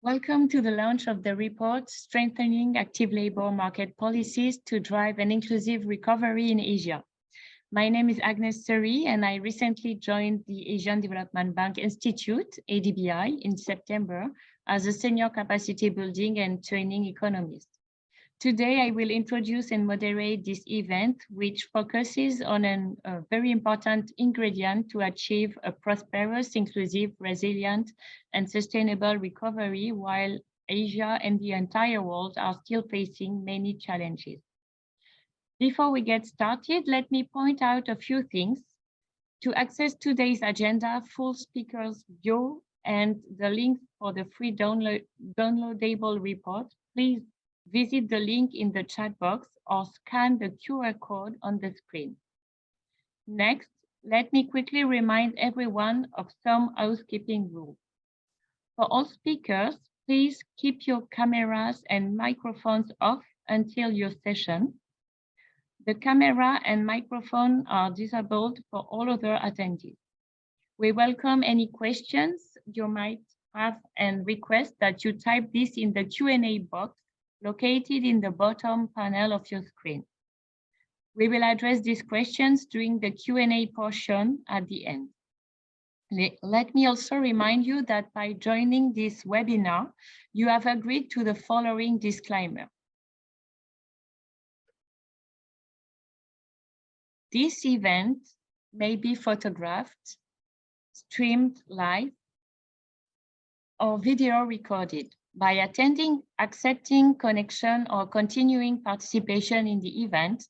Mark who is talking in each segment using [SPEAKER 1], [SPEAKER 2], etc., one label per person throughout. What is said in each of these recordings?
[SPEAKER 1] Welcome to the launch of the report, Strengthening Active Labor Market Policies to Drive an Inclusive Recovery in Asia. My name is Agnes Suri, and I recently joined the Asian Development Bank Institute, ADBI, in September as a Senior Capacity Building and Training Economist. Today, I will introduce and moderate this event, which focuses on a very important ingredient to achieve a prosperous, inclusive, resilient, and sustainable recovery while Asia and the entire world are still facing many challenges. Before we get started, let me point out a few things. To access today's agenda, full speakers bio, and the link for the free downloadable report, please visit the link in the chat box or scan the QR code on the screen. Next, let me quickly remind everyone of some housekeeping rules. For all speakers, please keep your cameras and microphones off until your session. The camera and microphone are disabled for all other attendees. We welcome any questions you might have and request that you type this in the Q&A box located in the bottom panel of your screen. We will address these questions during the Q&A portion at the end. Let me also remind you that by joining this webinar, you have agreed to the following disclaimer. This event may be photographed, streamed live, or video recorded. By attending, accepting connection, or continuing participation in the event,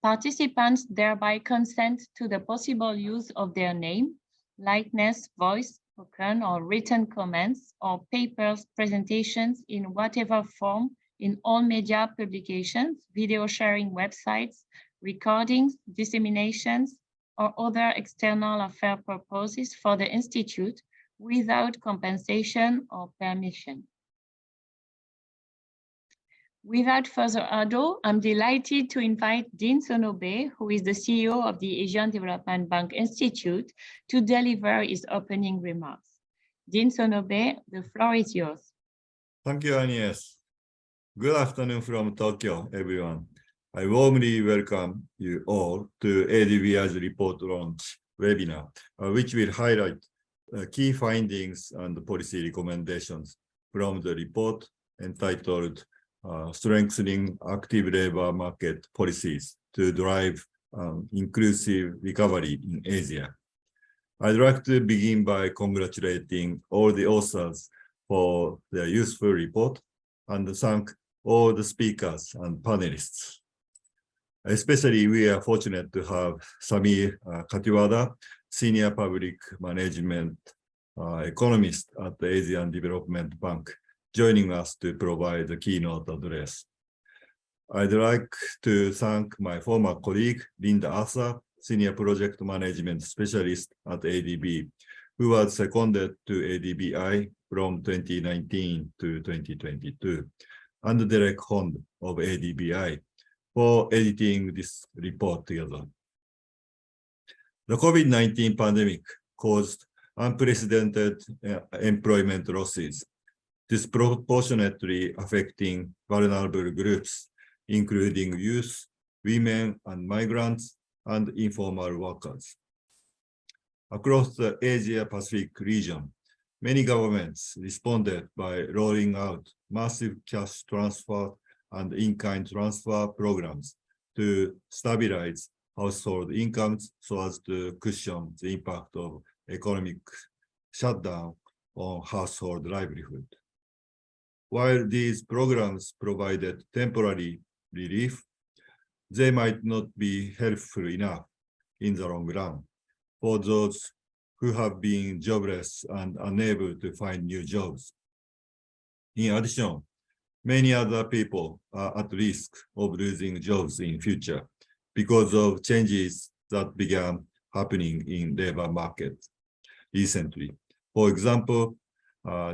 [SPEAKER 1] participants thereby consent to the possible use of their name, likeness, voice, spoken or written comments, or papers, presentations in whatever form in all media publications, video sharing websites, recordings, disseminations, or other external affair purposes for the Institute without compensation or permission. Without further ado, I'm delighted to invite Dean Sonobe, who is the CEO of the Asian Development Bank Institute, to deliver his opening remarks. Dean Sonobe, the floor is yours.
[SPEAKER 2] Thank you, Agnes. Good afternoon from Tokyo, everyone. I warmly welcome you all to ADBI's report launch webinar, which will highlight key findings and policy recommendations from the report entitled Strengthening Active Labor Market Policies to Drive Inclusive Recovery in Asia. I'd like to begin by congratulating all the authors for their useful report and thank all the speakers and panelists. Especially, we are fortunate to have Samir Katiwada, Senior Public Management Economist at the Asian Development Bank, joining us to provide the keynote address. I'd like to thank my former colleague, Linda Arthur, Senior Project Management Specialist at ADB, who was seconded to ADBI from 2019 to 2022, and Derek Hond of ADBI for editing this report together. The COVID-19 pandemic caused unprecedented employment losses, disproportionately affecting vulnerable groups, including youth, women and migrants, and informal workers. Across the Asia-Pacific region, many governments responded by rolling out massive cash transfer and in-kind transfer programs to stabilize household incomes so as to cushion the impact of economic shutdown on household livelihood. While these programs provided temporary relief, they might not be helpful enough in the long run for those who have been jobless and unable to find new jobs. In addition, many other people are at risk of losing jobs in future because of changes that began happening in labor market recently. For example,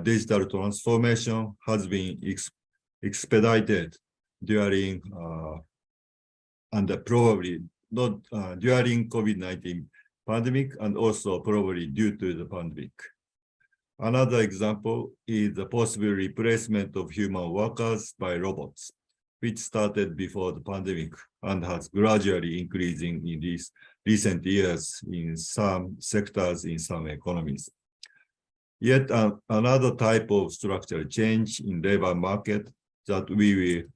[SPEAKER 2] digital transformation has been expedited during and probably not during COVID-19 pandemic and also probably due to the pandemic. Another example is the possible replacement of human workers by robots, which started before the pandemic and has gradually increasing in these recent years in some sectors in some economies. Yet another type of structural change in labor market that we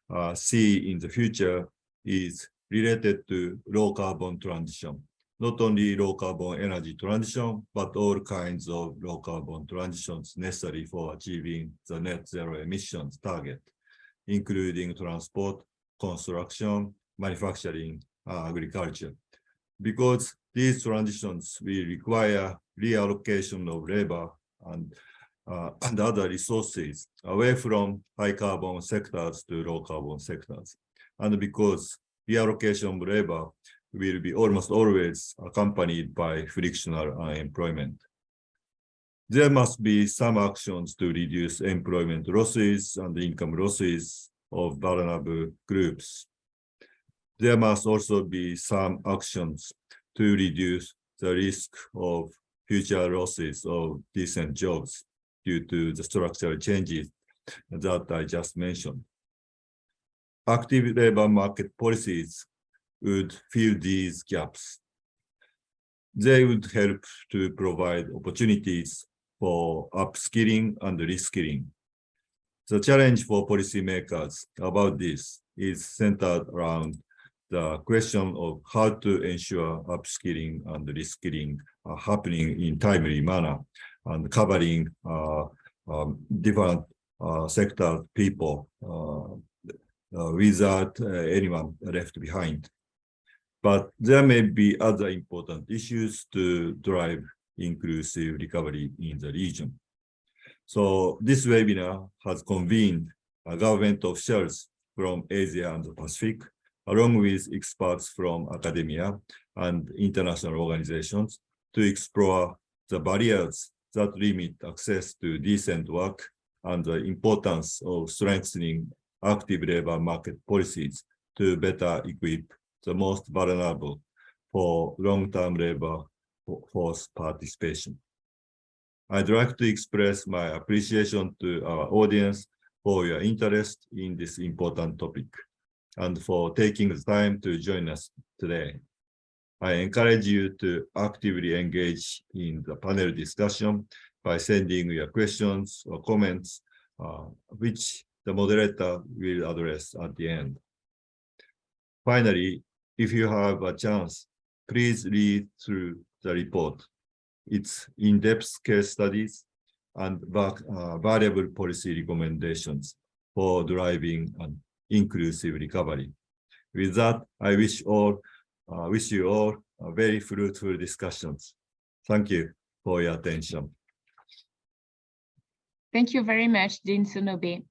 [SPEAKER 2] will see in the future is related to low carbon transition. Not only low carbon energy transition, but all kinds of low carbon transitions necessary for achieving the net zero emissions target, including transport, construction, manufacturing, agriculture. Because these transitions will require reallocation of labor and other resources away from high carbon sectors to low carbon sectors. And because reallocation of labor will be almost always accompanied by frictional unemployment. There must be some actions to reduce employment losses and income losses of vulnerable groups. There must also be some actions to reduce the risk of future losses of decent jobs due to the structural changes that I just mentioned. Active labor market policies would fill these gaps. They would help to provide opportunities for upskilling and reskilling. The challenge for policymakers about this is centered around the question of how to ensure upskilling and reskilling are happening in timely manner and covering different sector people without anyone left behind. But there may be other important issues to drive inclusive recovery in the region. So this webinar has convened government officials from Asia and the Pacific, along with experts from academia and international organizations to explore the barriers that limit access to decent work and the importance of strengthening active labor market policies to better equip the most vulnerable for long-term labor force participation. I'd like to express my appreciation to our audience for your interest in this important topic and for taking the time to join us today. I encourage you to actively engage in the panel discussion by sending your questions or comments, which the moderator will address at the end. Finally, if you have a chance, please read through the report. Its in-depth case studies and valuable policy recommendations for driving an inclusive recovery. With that, I wish you all a very fruitful discussions. Thank you for your attention.
[SPEAKER 1] Thank you very much, Dean Sonobe.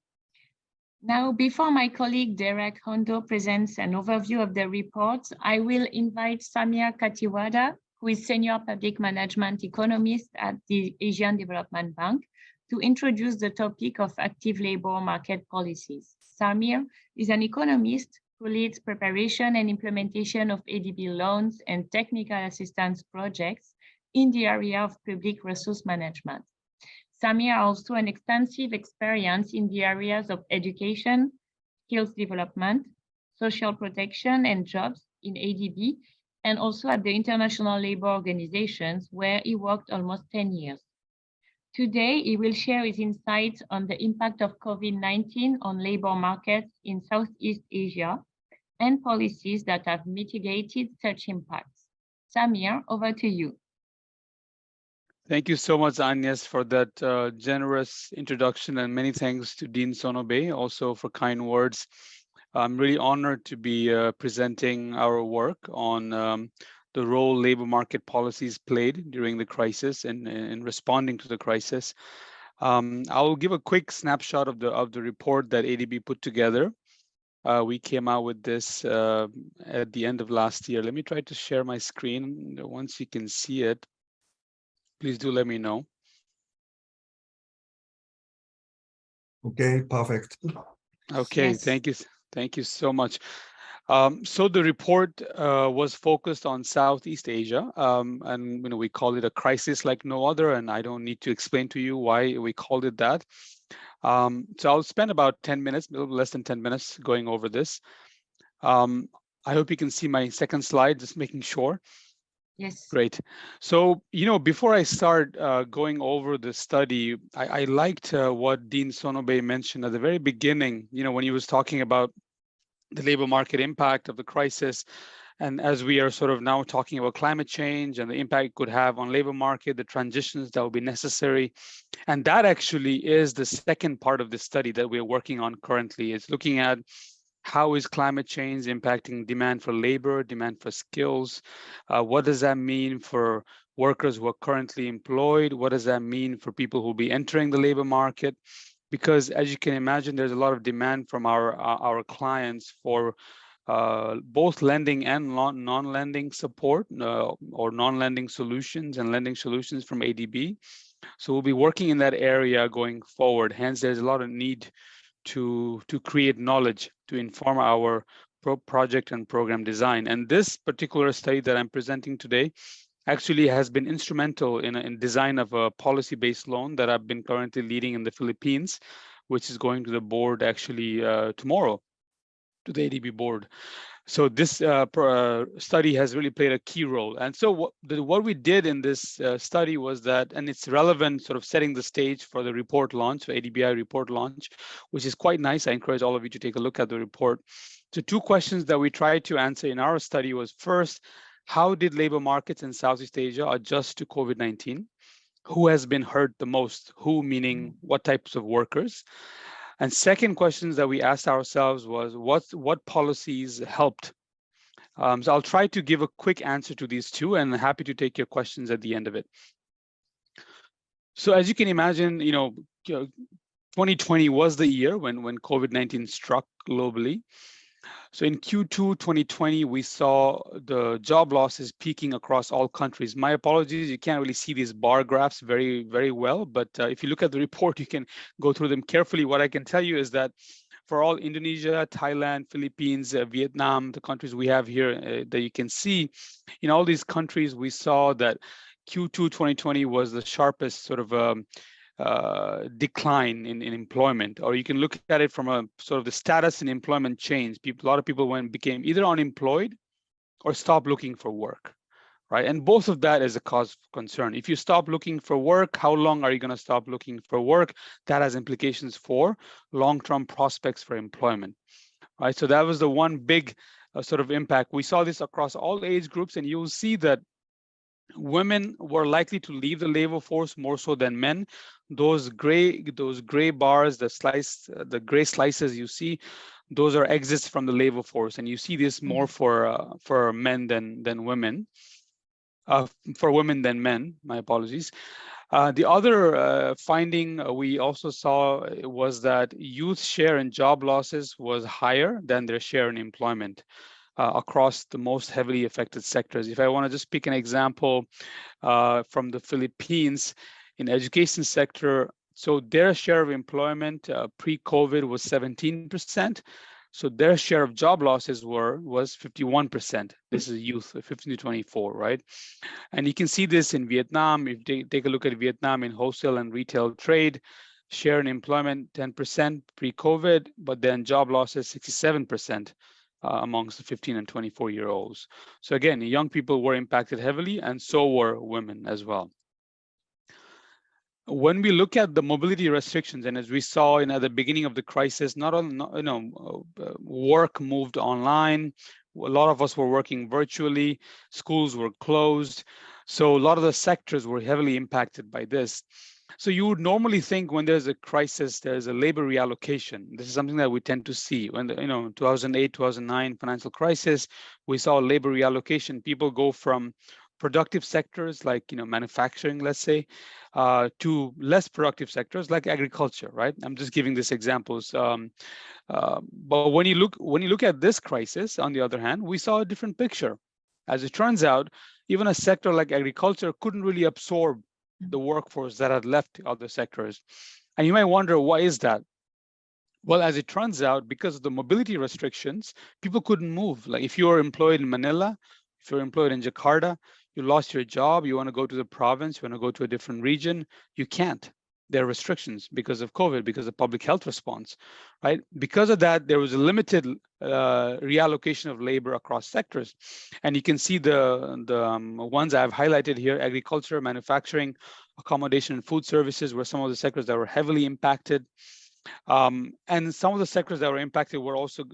[SPEAKER 1] Now, before my colleague Derek Hondo presents an overview of the report, I will invite Samir Katiwada, who is Senior Public Management Economist at the Asian Development Bank, to introduce the topic of active labor market policies. Samir is an economist who leads preparation and implementation of ADB loans and technical assistance projects in the area of public resource management. Samir also an extensive experience in the areas of education, skills development, social protection, and jobs in ADB, and also at the International Labour Organizations, where he worked almost 10 years. Today, he will share his insights on the impact of COVID-19 on labor markets in Southeast Asia and policies that have mitigated such impacts. Samir, over to you.
[SPEAKER 3] Thank you so much, Agnes, for that generous introduction, and many thanks to Dean Sonobe also for kind words. I'm really honored to be presenting our work on the role labor market policies played during the crisis and in responding to the crisis. I will give a quick snapshot of the report that ADB put together. We came out with this at the end of last year. Let me try to share my screen. Once you can see it, please do let me know.
[SPEAKER 2] Okay, perfect.
[SPEAKER 3] Okay,
[SPEAKER 1] Yes.
[SPEAKER 3] thank you so much. So the report was focused on Southeast Asia, and we call it a crisis like no other, and I don't need to explain to you why we called it that. So I'll spend about 10 minutes, a little less than 10 minutes going over this. I hope you can see my second slide, just making sure.
[SPEAKER 1] Yes.
[SPEAKER 3] Great. So, before I start going over the study, I liked what Dean Sonobe mentioned at the very beginning, when he was talking about the labor market impact of the crisis. And as we are sort of now talking about climate change and the impact it could have on labor market, the transitions that will be necessary. And that actually is the second part of the study that we're working on currently. It's looking at how is climate change impacting demand for labor, demand for skills? What does that mean for workers who are currently employed? What does that mean for people who will be entering the labor market? Because as you can imagine, there's a lot of demand from our clients for both lending and non-lending support or non-lending solutions and lending solutions from ADB. So we'll be working in that area going forward. Hence, there's a lot of need to create knowledge to inform our project and program design. And this particular study that I'm presenting today actually has been instrumental in design of a policy-based loan that I've been currently leading in the Philippines, which is going to the board actually tomorrow, to the ADB board. So this study has really played a key role. And so what we did in this study was that, and it's relevant, sort of setting the stage for the report launch, the ADBI report launch, which is quite nice. I encourage all of you to take a look at the report. So two questions that we tried to answer in our study was, first, how did labor markets in Southeast Asia adjust to COVID-19? Who has been hurt the most? Who, meaning what types of workers? And second questions that we asked ourselves was, what policies helped? So I'll try to give a quick answer to these two, and happy to take your questions at the end of it. So as you can imagine, 2020 was the year when COVID-19 struck globally. So in Q2 2020, we saw the job losses peaking across all countries. My apologies, you can't really see these bar graphs very, very well, but if you look at the report, you can go through them carefully. What I can tell you is that for all Indonesia, Thailand, Philippines, Vietnam, the countries we have here that you can see, in all these countries, we saw that Q2 2020 was the sharpest sort of decline in employment, or you can look at it from a sort of the status in employment change. A lot of people became either unemployed or stopped looking for work, right? And both of that is a cause of concern. If you stop looking for work, how long are you going to stop looking for work? That has implications for long-term prospects for employment, right? So that was the one big sort of impact. We saw this across all age groups, and you'll see that women were likely to leave the labor force more so than men. Those gray bars, the gray slices you see, those are exits from the labor force, and you see this more for men than women. For women than men, my apologies. The other finding we also saw was that youth share in job losses was higher than their share in employment across the most heavily affected sectors. If I want to just pick an example from the Philippines in education sector, so their share of employment pre-COVID was 17%. So their share of job losses was 51%. This is youth, 15 to 24, right? And you can see this in Vietnam. If you take a look at Vietnam in wholesale and retail trade, share in employment 10% pre-COVID, but then job losses 67%. Amongst the 15 and 24-year-olds. So again, young people were impacted heavily, and so were women as well. When we look at the mobility restrictions, and as we saw at the beginning of the crisis, not only work moved online. A lot of us were working virtually. Schools were closed. So a lot of the sectors were heavily impacted by this. So you would normally think when there's a crisis, there's a labor reallocation. This is something that we tend to see. When 2008, 2009 financial crisis, we saw labor reallocation. People go from productive sectors like manufacturing, let's say, to less productive sectors like agriculture, right? I'm just giving these examples. But when you look at this crisis, on the other hand, we saw a different picture. As it turns out, even a sector like agriculture couldn't really absorb the workforce that had left other sectors. And you might wonder, why is that? Well, as it turns out, because of the mobility restrictions, people couldn't move. Like if you're employed in Manila, if you're employed in Jakarta, you lost your job, you want to go to the province, you want to go to a different region, you can't. There are restrictions because of COVID, because of public health response, right? Because of that, there was a limited reallocation of labor across sectors. And you can see the ones I've highlighted here: agriculture, manufacturing, accommodation, and food services were some of the sectors that were heavily impacted. And some of the sectors that were impacted were also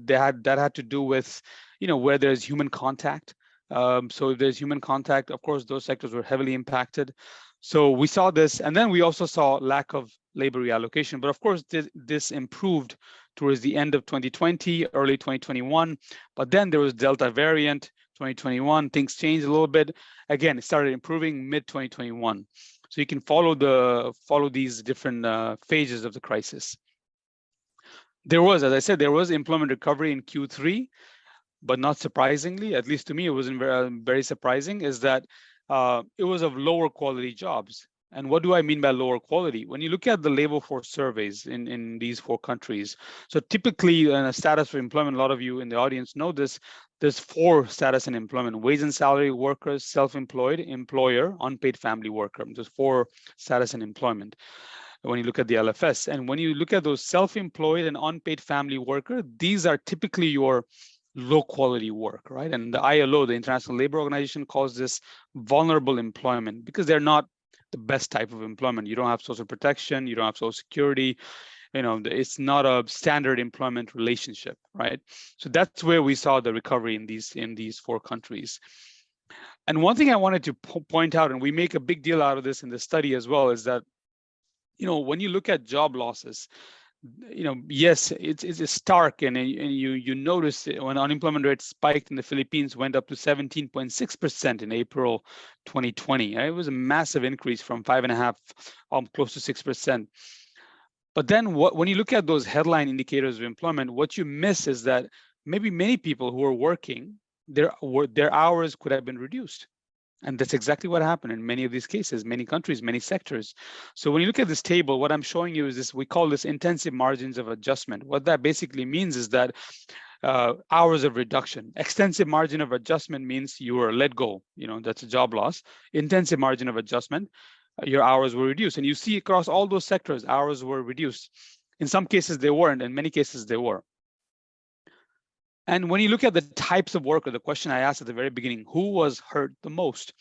[SPEAKER 3] that had to do with, where there's human contact. So if there's human contact, of course, those sectors were heavily impacted. So we saw this, and then we also saw lack of labor reallocation. But of course, this improved towards the end of 2020, early 2021. But then there was Delta variant, 2021. Things changed a little bit. Again, it started improving mid 2021. So you can follow these different phases of the crisis. There was, as I said, there was employment recovery in Q3, but not surprisingly, at least to me, it wasn't very surprising, is that it was of lower quality jobs. And what do I mean by lower quality? When you look at the labor force surveys in these 4 countries, so typically in a status for employment, a lot of you in the audience know this, there's 4 status in employment: wage and salary workers, self-employed, employer, unpaid family worker. There's 4 status in employment when you look at the LFS. And when you look at those self-employed and unpaid family worker, these are typically your low quality work, right? And the ILO, the International Labor Organization, calls this vulnerable employment because they're not the best type of employment. You don't have social protection, you don't have social security, it's not a standard employment relationship, right? So that's where we saw the recovery in these 4 countries. And one thing I wanted to point out, and we make a big deal out of this in the study as well, is that, when you look at job losses, yes, it's stark, and you notice when unemployment rate spiked in the Philippines, went up to 17.6% in April 2020. It was a massive increase from 5.5%, close to 6%. But then when you look at those headline indicators of employment, what you miss is that maybe many people who are working, their hours could have been reduced. And that's exactly what happened in many of these cases, many countries, many sectors. So when you look at this table, what I'm showing you is this, we call this intensive margins of adjustment. What that basically means is that hours of reduction. Extensive margin of adjustment means you were let go, that's a job loss. Intensive margin of adjustment, your hours were reduced. And you see across all those sectors, hours were reduced. In some cases they weren't, in many cases they were. And when you look at the types of work, or the question I asked at the very beginning, who was hurt the most?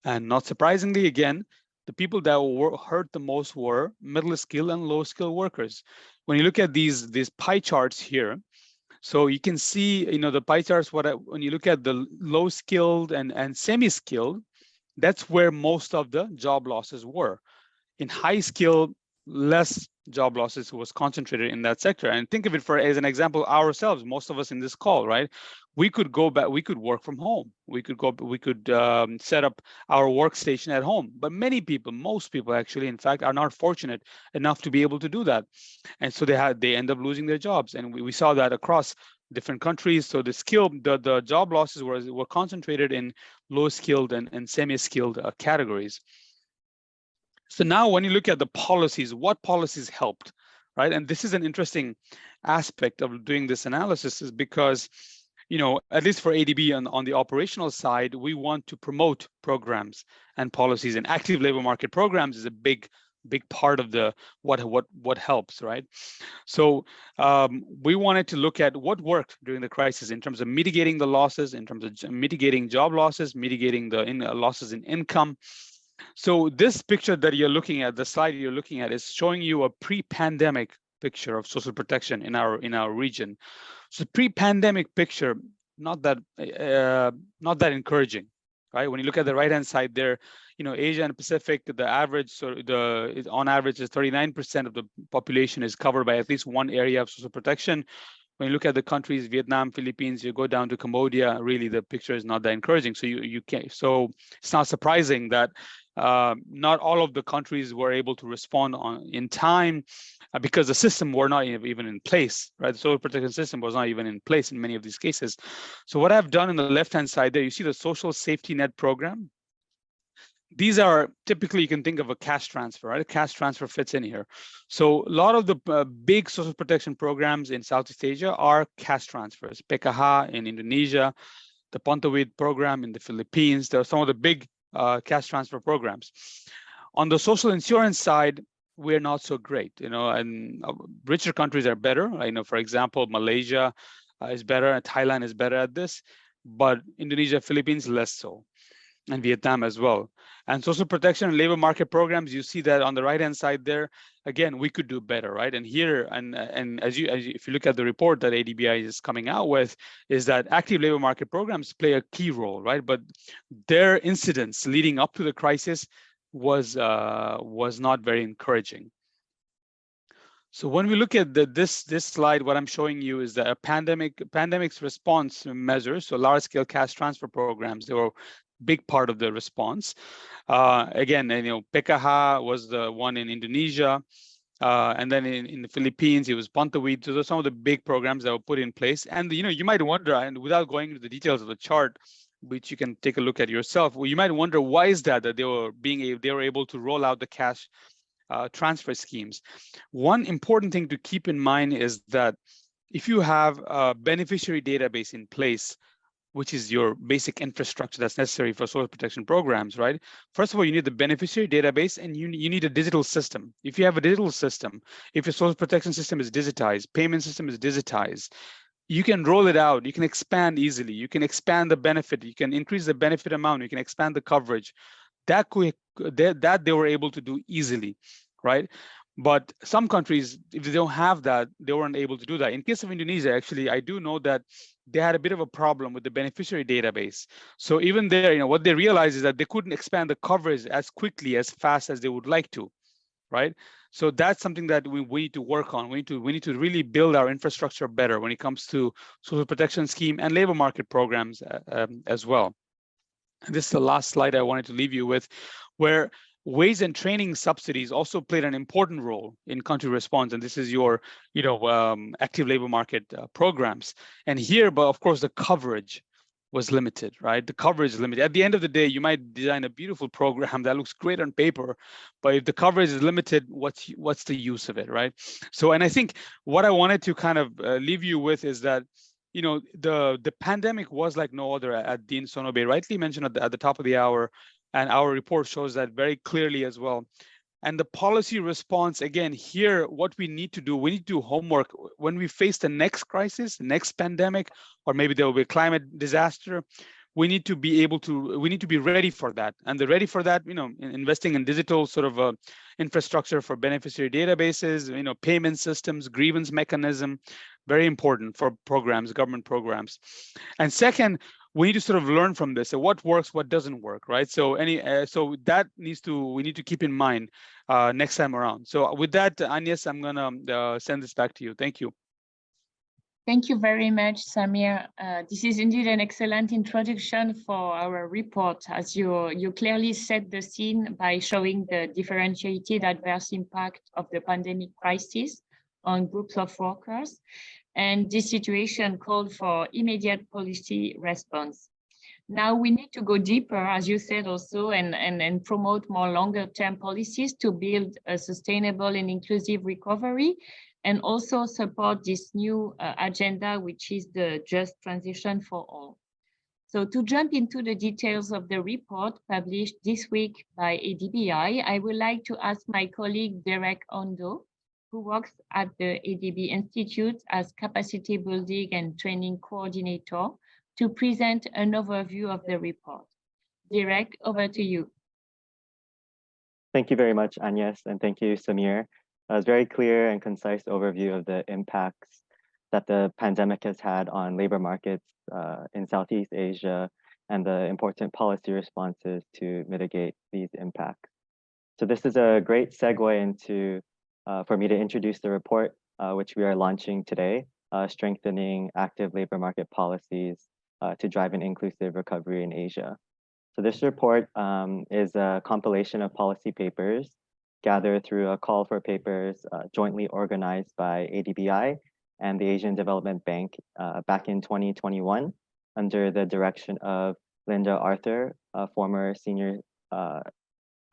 [SPEAKER 3] And not surprisingly, again, the people that were hurt the most were middle skill and low skill workers. When you look at these pie charts here, so you can see, the pie charts, when you look at the low skilled and semi-skilled, that's where most of the job losses were. In high skilled, less job losses was concentrated in that sector. And think of it as an example, ourselves, most of us in this call, right? We could go back, we could work from home. We could set up our workstation at home. But many people, most people actually, in fact, are not fortunate enough to be able to do that. And so they end up losing their jobs. And we saw that across different countries. So the job losses were concentrated in low skilled and semi-skilled categories. So now when you look at the policies, what policies helped, right? And this is an interesting aspect of doing this analysis, is because, at least for ADB on the operational side, we want to promote programs and policies, and active labor market programs is a big part of the what helps, right? So we wanted to look at what worked during the crisis in terms of mitigating the losses, in terms of mitigating job losses, mitigating the losses in income. So this picture that you're looking at, the slide you're looking at, is showing you a pre-pandemic picture of social protection in our region. So pre-pandemic picture, not that encouraging, right? When you look at the right-hand side there, Asia and Pacific, the average, on average is 39% of the population is covered by at least one area of social protection. When you look at the countries, Vietnam, Philippines, you go down to Cambodia, really the picture is not that encouraging. So you can't. So it's not surprising that not all of the countries were able to respond in time because the system were not even in place, right? The social protection system was not even in place in many of these cases. So what I've done in the left-hand side there, you see the social safety net program. these are typically, you can think of a cash transfer, right? A cash transfer fits in here. So a lot of the big social protection programs in Southeast Asia are cash transfers. PKH in Indonesia, the Pontawid program in the Philippines. There are some of the big cash transfer programs. On the social insurance side, we're not so great, and richer countries are better. I know, for example, Malaysia is better, Thailand is better at this, but Indonesia, Philippines, less so, and Vietnam as well. And social protection and labor market programs, you see that on the right-hand side there. Again, we could do better, right? And here, and if you look at the report that ADBI is coming out with, is that active labor market programs play a key role, right? But their incidence leading up to the crisis was not very encouraging. So when we look at this slide, what I'm showing you is the pandemic's response measures. So large-scale cash transfer programs, they were big part of the response. Again, PKH was the one in Indonesia, and then in the Philippines, it was Pontawid. So those are some of the big programs that were put in place. And you might wonder, and without going into the details of the chart, which you can take a look at yourself, well, you might wonder why is that they were able to roll out the cash transfer schemes. One important thing to keep in mind is that if you have a beneficiary database in place, which is your basic infrastructure that's necessary for social protection programs, right? First of all, you need the beneficiary database, and you need a digital system. If you have a digital system, if your social protection system is digitized, payment system is digitized, you can roll it out, you can expand easily, you can expand the benefit, you can increase the benefit amount, you can expand the coverage. That they were able to do easily, right? But some countries, if they don't have that, they weren't able to do that. In case of Indonesia, actually, I do know that they had a bit of a problem with the beneficiary database. So even there, what they realized is that they couldn't expand the coverage as quickly, as fast as they would like to, right? So that's something that we need to work on. We need to really build our infrastructure better when it comes to social protection scheme and labor market programs as well. And this is the last slide I wanted to leave you with, where wage and training subsidies also played an important role in country response. And this is your, active labor market programs. And here, but of course, the coverage was limited, right? The coverage is limited. At the end of the day, you might design a beautiful program that looks great on paper, but if the coverage is limited, what's the use of it, right? So, and I think what I wanted to kind of leave you with is that, the pandemic was like no other, at Dean Sonobe rightly mentioned at the top of the hour, and our report shows that very clearly as well. And the policy response, again, here, what we need to do, we need to do homework. When we face the next crisis, the next pandemic, or maybe there will be a climate disaster, we need to be ready for that. And the ready for that, investing in digital sort of infrastructure for beneficiary databases, payment systems, grievance mechanism, very important for programs, government programs. And second, we need to sort of learn from this. So what works, what doesn't work, right? So so that we need to keep in mind next time around. So with that, Agnes, I'm gonna send this back to you. Thank you.
[SPEAKER 1] Thank you very much, Samir. This is indeed an excellent introduction for our report, as you clearly set the scene by showing the differentiated adverse impact of the pandemic crisis on groups of workers. And this situation called for immediate policy response. Now we need to go deeper, as you said also, and promote more longer-term policies to build a sustainable and inclusive recovery, and also support this new agenda, which is the just transition for all. So to jump into the details of the report published this week by ADBI, I would like to ask my colleague Derek Ondo, who works at the ADB Institute as Capacity Building and Training Coordinator, to present an overview of the report. Derek, over to you.
[SPEAKER 4] Thank you very much, Agnes, and thank you, Samir. It was a very clear and concise overview of the impacts that the pandemic has had on labor markets in Southeast Asia and the important policy responses to mitigate these impacts. So this is a great segue into for me to introduce the report, which we are launching today, Strengthening Active Labor Market Policies to Drive an Inclusive Recovery in Asia. So this report is a compilation of policy papers gathered through a call for papers jointly organized by ADBI and the Asian Development Bank back in 2021 under the direction of Linda Arthur, a former senior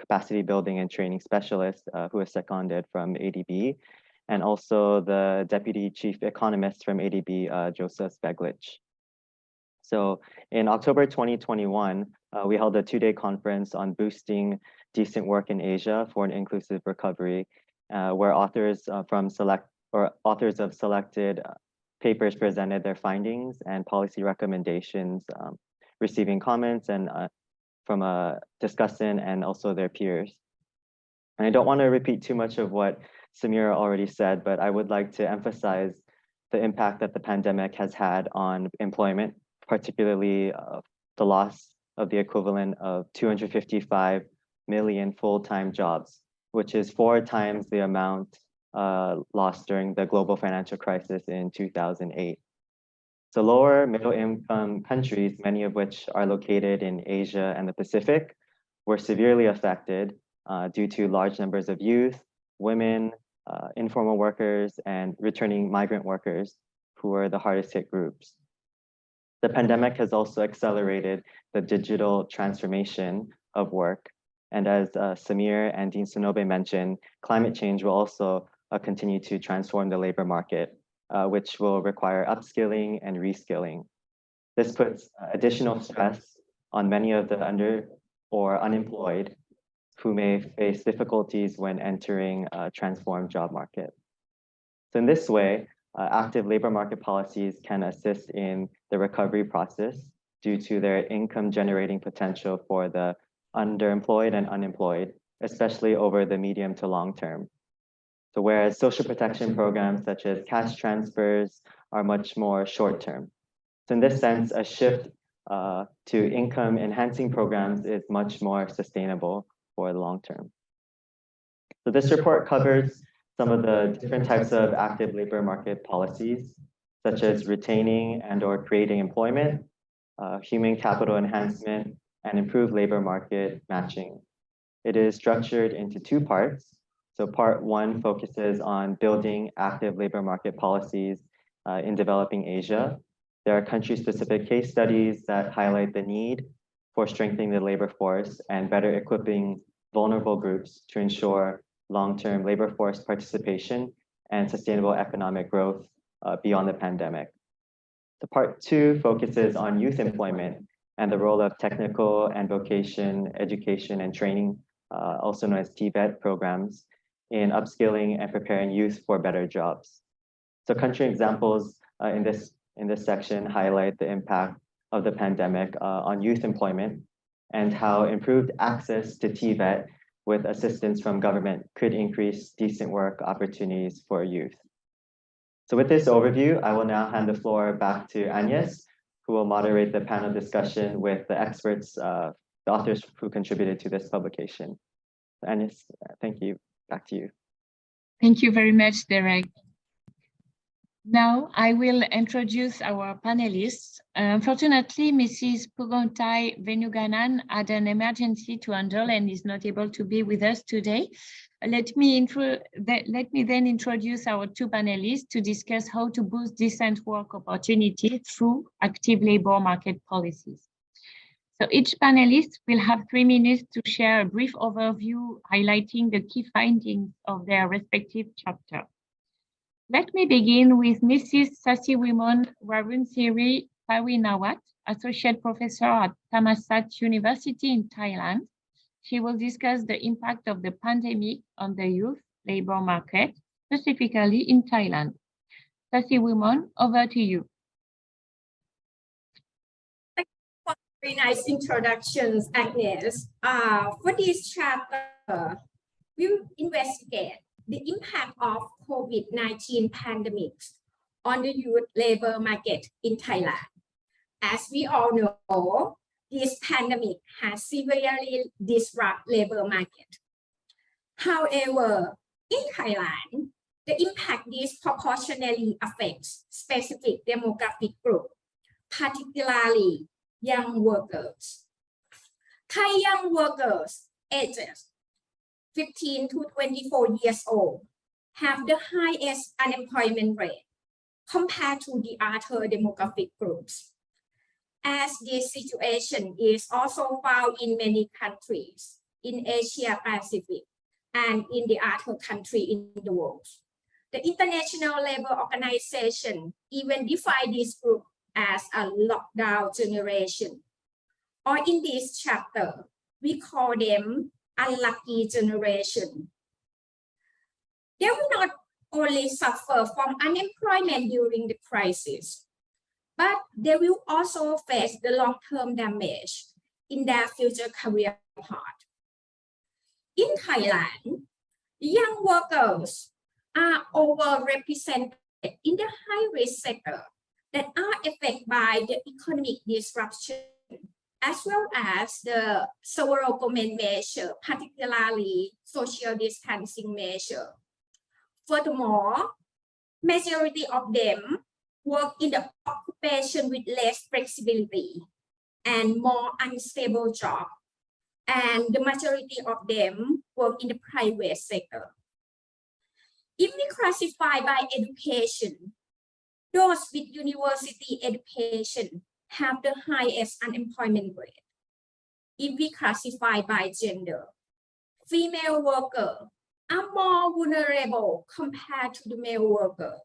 [SPEAKER 4] capacity building and training specialist who is seconded from ADB, and also the Deputy Chief Economist from ADB, Joseph Beglich. So in October 2021, we held a two-day conference on boosting decent work in Asia for an inclusive recovery, where authors of selected papers presented their findings and policy recommendations, receiving comments and from a discussant and also their peers. And I don't want to repeat too much of what Samir already said, but I would like to emphasize the impact that the pandemic has had on employment, particularly the loss of the equivalent of 255 million full-time jobs, which is 4 times the amount lost during the global financial crisis in 2008. So lower middle income countries, many of which are located in Asia and the Pacific, were severely affected due to large numbers of youth, women, informal workers, and returning migrant workers who were the hardest hit groups. The pandemic has also accelerated the digital transformation of work. And as Samir and Dean Sonobe mentioned, climate change will also continue to transform the labor market, which will require upskilling and reskilling. This puts additional stress on many of the under or unemployed who may face difficulties when entering a transformed job market. So in this way, active labor market policies can assist in the recovery process due to their income generating potential for the underemployed and unemployed, especially over the medium to long term. So whereas social protection programs such as cash transfers are much more short term. So in this sense, a shift to income enhancing programs is much more sustainable for the long term. So this report covers some of the different types of active labor market policies, such as retaining and or creating employment, human capital enhancement, and improved labor market matching. It is structured into 2 parts. So part 1 focuses on building active labor market policies in developing Asia. There are country-specific case studies that highlight the need for strengthening the labor force and better equipping vulnerable groups to ensure long-term labor force participation and sustainable economic growth beyond the pandemic. The part 2 focuses on youth employment and the role of technical and vocation education and training, also known as TVET programs, in upskilling and preparing youth for better jobs. So country examples in this section highlight the impact of the pandemic on youth employment and how improved access to TVET with assistance from government could increase decent work opportunities for youth. So with this overview, I will now hand the floor back to Agnes, who will moderate the panel discussion with the experts, the authors who contributed to this publication. Agnes, thank you. Back to you.
[SPEAKER 1] Thank you very much, Derek. Now I will introduce our panelists. Unfortunately, Mrs. Pugontai Venuganan had an emergency to handle and is not able to be with us today. Let me then introduce our 2 panelists to discuss how to boost decent work opportunity through active labor market policies. So each panelist will have 3 minutes to share a brief overview highlighting the key findings of their respective chapter. Let me begin with Mrs. Sasiwimon Warunsiri Pawinawat, Associate Professor at Thammasat University in Thailand. She will discuss the impact of the pandemic on the youth labor market, specifically in Thailand. Sasiwimon, over to you.
[SPEAKER 5] Very nice introductions, Agnes. For this chapter, we'll investigate the impact of COVID-19 pandemic on the youth labor market in Thailand. As we all know, this pandemic has severely disrupted labor market. However, in Thailand, the impact disproportionately affects specific demographic group, particularly young workers. Thai young workers ages 15 to 24 years old have the highest unemployment rate compared to the other demographic groups. As this situation is also found in many countries, in Asia Pacific and in the other country in the world. The International Labour Organization even defined this group as a lockdown generation. Or in this chapter, we call them unlucky generation. They will not only suffer from unemployment during the crisis, but they will also face the long-term damage in their future career path. In Thailand, young workers are overrepresented in the high-risk sector that are affected by the economic disruption, as well as the several government measures, particularly social distancing measures. Furthermore, majority of them work in the occupation with less flexibility and more unstable job, and the majority of them work in the private sector. If we classify by education, those with university education have the highest unemployment rate. If we classify by gender, female workers are more vulnerable compared to the male worker,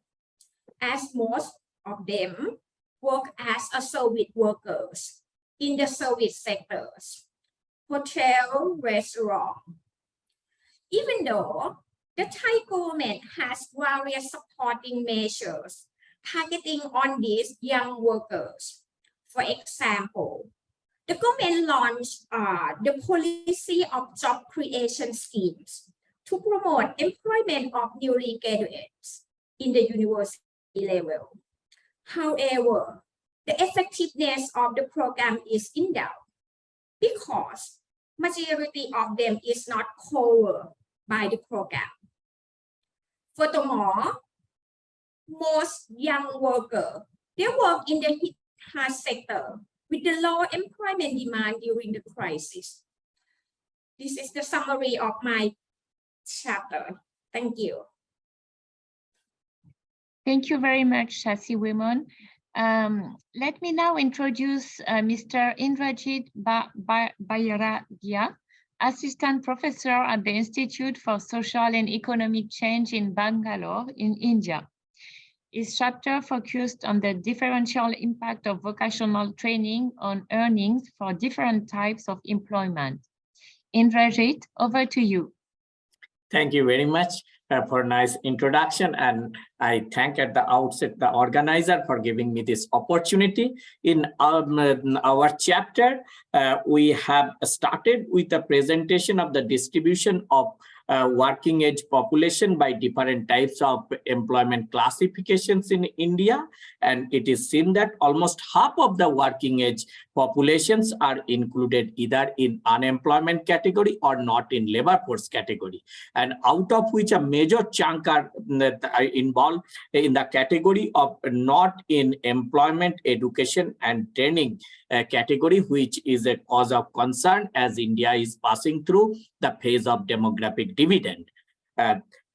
[SPEAKER 5] as most of them work as a service workers in the service sectors, hotel, restaurant. Even though the Thai government has various supporting measures targeting on these young workers. For example, the government launched the policy of job creation schemes to promote employment of newly graduates in the university level. However, the effectiveness of the program is in doubt because majority of them is not covered by the program. Furthermore, most young workers, they work in the hard sector with the low employment demand during the crisis. This is the summary of my chapter. Thank you.
[SPEAKER 1] Thank you very much, Shasi Wimon. Let me now introduce Mr. Indrajit Bayaradia, Assistant Professor at the Institute for Social and Economic Change in Bangalore in India. His chapter focused on the differential impact of vocational training on earnings for different types of employment. Indrajit, over to you.
[SPEAKER 6] Thank you very much for a nice introduction, and I thank at the outset the organizer for giving me this opportunity. In our chapter, we have started with a presentation of the distribution of working age population by different types of employment classifications in India, and it is seen that almost half of the working age populations are included either in unemployment category or not in labor force category, and out of which a major chunk are involved in the category of not in employment, education and training category, which is a cause of concern as India is passing through the phase of demographic dividend.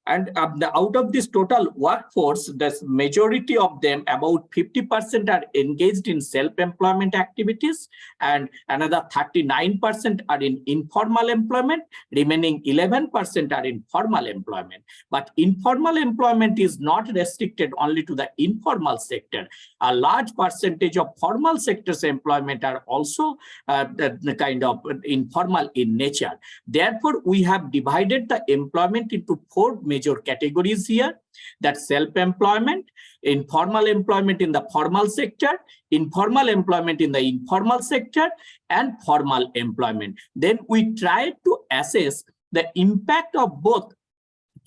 [SPEAKER 6] Out of this total workforce, the majority of them, about 50% are engaged in self-employment activities, and another 39% are in informal employment, remaining 11% are in formal employment. But informal employment is not restricted only to the informal sector. A large percentage of formal sector's employment are also the kind of informal in nature. Therefore, we have divided the employment into four major categories here: that self-employment, informal employment in the formal sector, informal employment in the informal sector, and formal employment. Then we try to assess the impact of both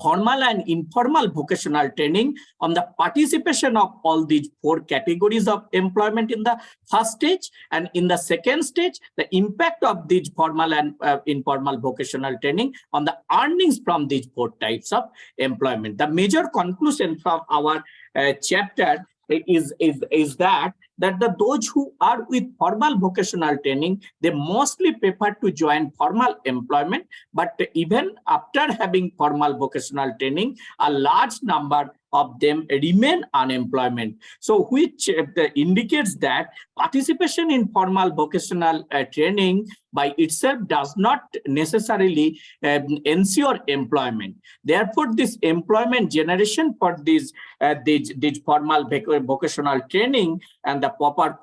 [SPEAKER 6] formal and informal vocational training on the participation of all these four categories of employment in the first stage, and in the second stage, the impact of these formal and informal vocational training on the earnings from these four types of employment. The major conclusion from our chapter is that that those who are with formal vocational training, they mostly prefer to join formal employment. But even after having formal vocational training, a large number of them remain unemployment. So which indicates that participation in formal vocational training by itself does not necessarily ensure employment. Therefore, this employment generation for this formal vocational training and the proper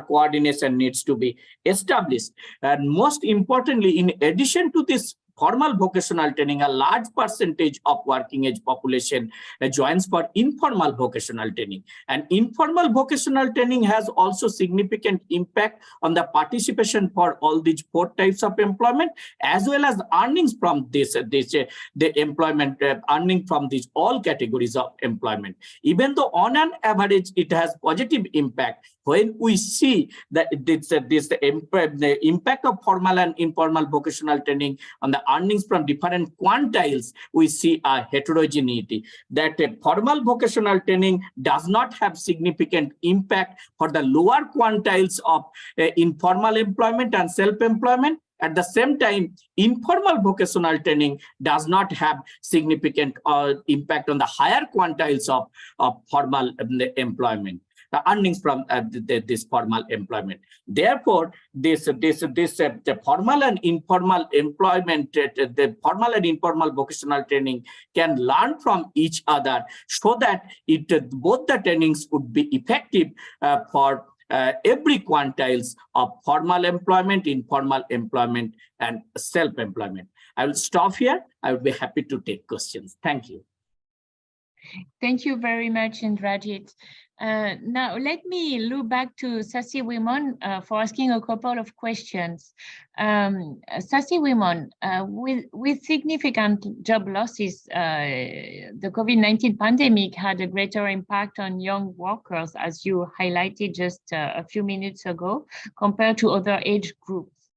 [SPEAKER 6] coordination needs to be established. And most importantly, in addition to this formal vocational training, a large percentage of working age population joins for informal vocational training. And informal vocational training has also significant impact on the participation for all these 4 types of employment, as well as earnings from the employment, earning from these all categories of employment. Even though on an average it has positive impact, when we see that the impact of formal and informal vocational training on the earnings from different quantiles, we see a heterogeneity, that formal vocational training does not have significant impact for the lower quantiles of informal employment and self-employment. At the same time, informal vocational training does not have significant impact on the higher quantiles of formal employment. Earnings from this formal employment. Therefore, the formal and informal employment, the formal and informal vocational training can learn from each other, so that both the trainings would be effective for every quantiles of formal employment, informal employment, and self-employment. I will stop here. I will be happy to take questions. Thank you.
[SPEAKER 1] Thank you very much, Indrajit. Now, let me look back to Sasiwimon for asking a couple of questions. Sasiwimon, with significant job losses, the COVID-19 pandemic had a greater impact on young workers, as you highlighted just a few minutes ago, compared to other age groups.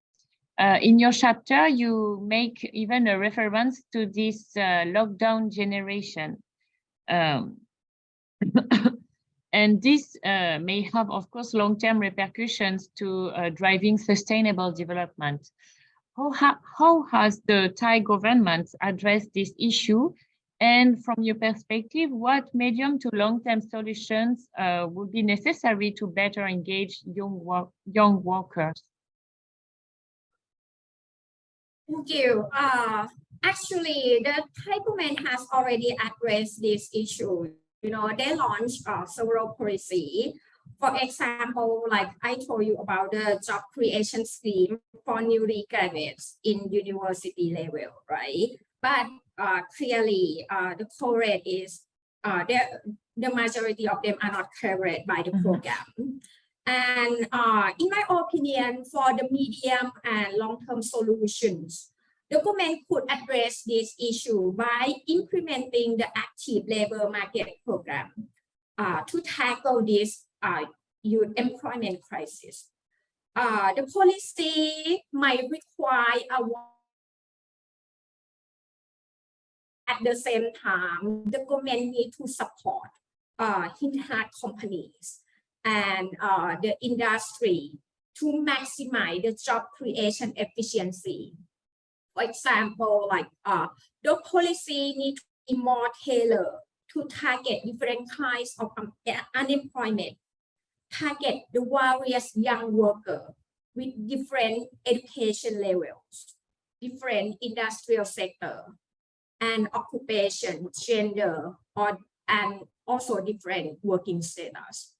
[SPEAKER 1] In your chapter, you make even a reference to this lockdown generation. And this may have, of course, long-term repercussions to driving sustainable development. How has the Thai government addressed this issue? And from your perspective, what medium to long-term solutions would be necessary to better engage young workers?
[SPEAKER 5] Thank you. Actually, the Thai government has already addressed this issue. You know, they launched several policies. For example, like I told you about the job creation scheme for newly graduates in university level, right? But clearly, the core rate is the majority of them are not covered by the program. And in my opinion, for the medium and long-term solutions, the government could address this issue by implementing the active labor market program to tackle this youth employment crisis. The policy might require at the same time, the government need to support hard companies and the industry to maximize the job creation efficiency. For example, like the policy needs to be more tailored to target different kinds of unemployment, target the various young workers with different education levels, different industrial sector, and occupation, gender, and also different working status.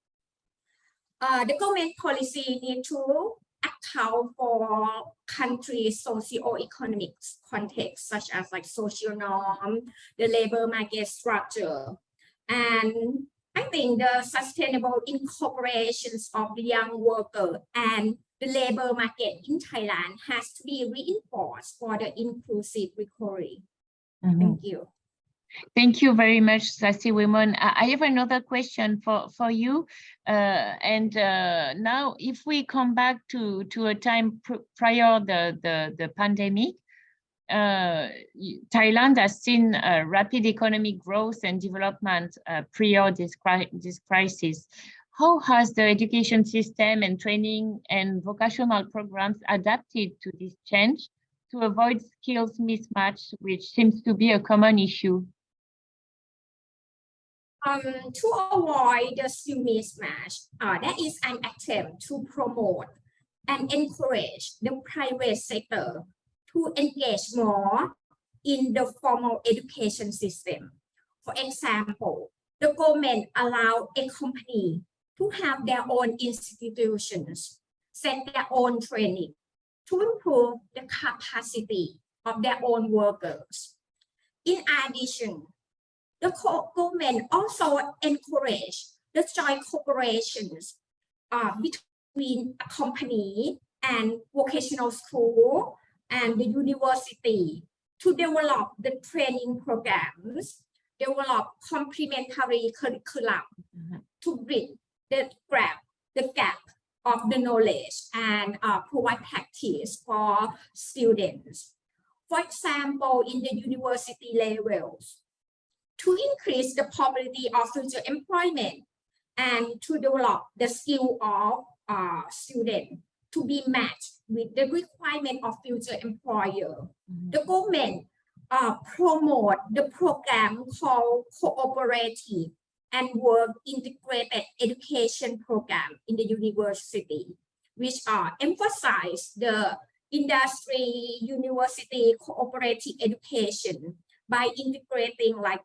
[SPEAKER 5] The government policy needs to account for countries' socioeconomic context, such as like social norm, the labor market structure. And I think the sustainable incorporations of the young worker and the labor market in Thailand has to be reinforced for the inclusive recovery. Thank you.
[SPEAKER 1] Thank you very much, Sasiwimon. I have another question for you. Now, if we come back to a time prior the pandemic, Thailand has seen rapid economic growth and development prior this crisis. How has the education system and training and vocational programs adapted to this change to avoid skills mismatch, which seems to be a common issue?
[SPEAKER 5] To avoid the skill mismatch, that is an attempt to promote and encourage the private sector to engage more in the formal education system. For example, the government allow a company to have their own institutions, set their own training to improve the capacity of their own workers. In addition, the government also encourage the joint cooperations between a company and vocational school and the university to develop the training programs, develop complementary curriculum to bridge the gap of the knowledge and provide practice for students. For example, in the university levels, to increase the probability of future employment and to develop the skill of students to be matched with the requirement of future employer. The government promote the program called cooperative and work integrated education program in the university, which emphasize the industry university cooperative education by integrating like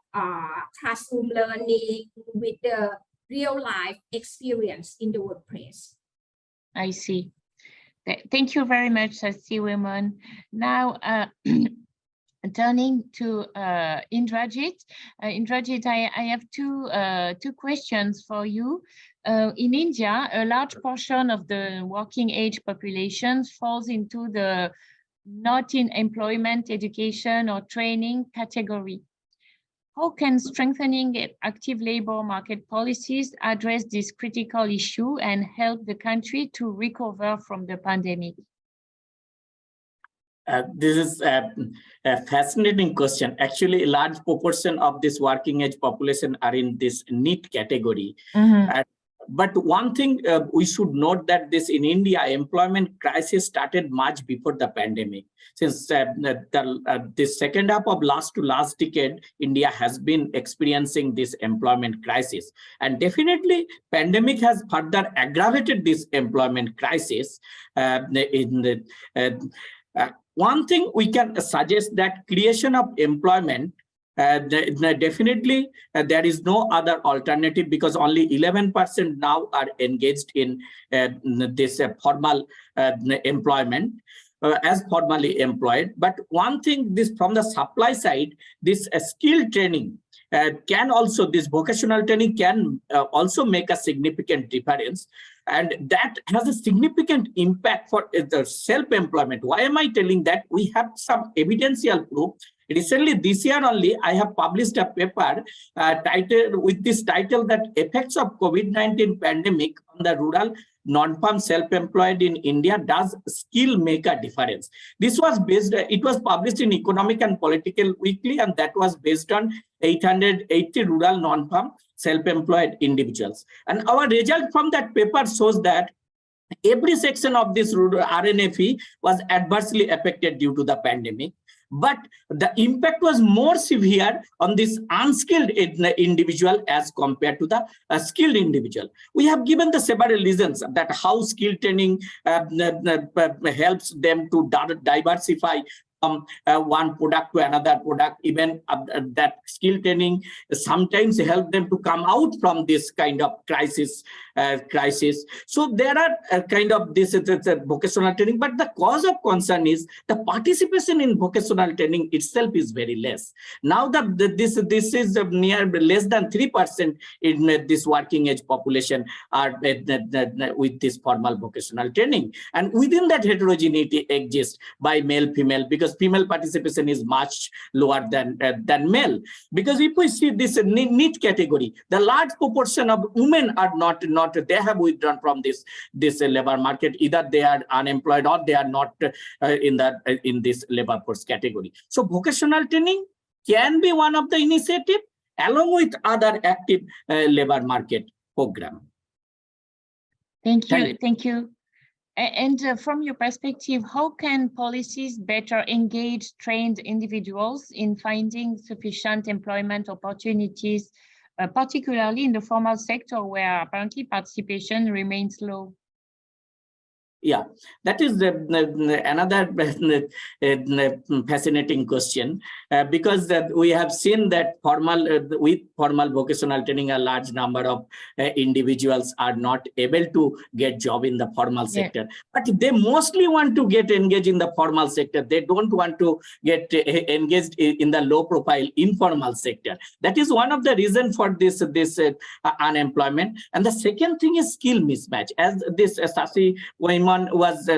[SPEAKER 5] classroom learning with the real life experience in the workplace.
[SPEAKER 1] I see. Thank you very much, Siwemon. Now, turning to Indrajit. Indrajit, I have two questions for you. In India, a large portion of the working age population falls into the not in employment, education, or training category. How can strengthening active labor market policies address this critical issue and help the country to recover from the pandemic?
[SPEAKER 6] This is a fascinating question. Actually, a large proportion of this working age population are in this NEET category. But one thing we should note that this in India, employment crisis started much before the pandemic. Since the second half of last decade, India has been experiencing this employment crisis. And definitely, pandemic has further aggravated this employment crisis. One thing we can suggest that creation of employment, definitely there is no other alternative because only 11% now are engaged in this formal employment as formally employed. But one thing, this from the supply side, this skill training can also, this vocational training can also make a significant difference. And that has a significant impact for the self-employment. Why am I telling that? We have some evidential proof. Recently, this year only, I have published a paper titled with this title that effects of COVID-19 pandemic on the rural non-farm self-employed in India, does skill make a difference? This was based, it was published in Economic and Political Weekly, and that was based on 880 rural non-farm self-employed individuals. And our result from that paper shows that every section of this RNFE was adversely affected due to the pandemic. But the impact was more severe on this unskilled individual as compared to the skilled individual. We have given the several reasons that how skill training helps them to diversify from one product to another product. Even that skill training sometimes help them to come out from this kind of crisis. So there are kind of this vocational training, but the cause of concern is the participation in vocational training itself is very less. Now that this is near less than 3% in this working age population are with this formal vocational training, and within that heterogeneity exists by male female, because female participation is much lower than male. Because if we see this NEET category, the large proportion of women are not they have withdrawn from this labor market. Either they are unemployed or they are not in this labor force category. So vocational training can be one of the initiative along with other active labor market program.
[SPEAKER 1] Thank you. Thank you. And from your perspective, how can policies better engage trained individuals in finding sufficient employment opportunities, particularly in the formal sector where apparently participation remains low?
[SPEAKER 6] Yeah, that is another fascinating question, because we have seen that with formal vocational training, a large number of individuals are not able to get job in the formal sector, but they mostly want to get engaged in the formal sector. They don't want to get engaged in the low profile informal sector. That is one of the reasons for this unemployment. And the second thing is skill mismatch, as this Sasi Wayman was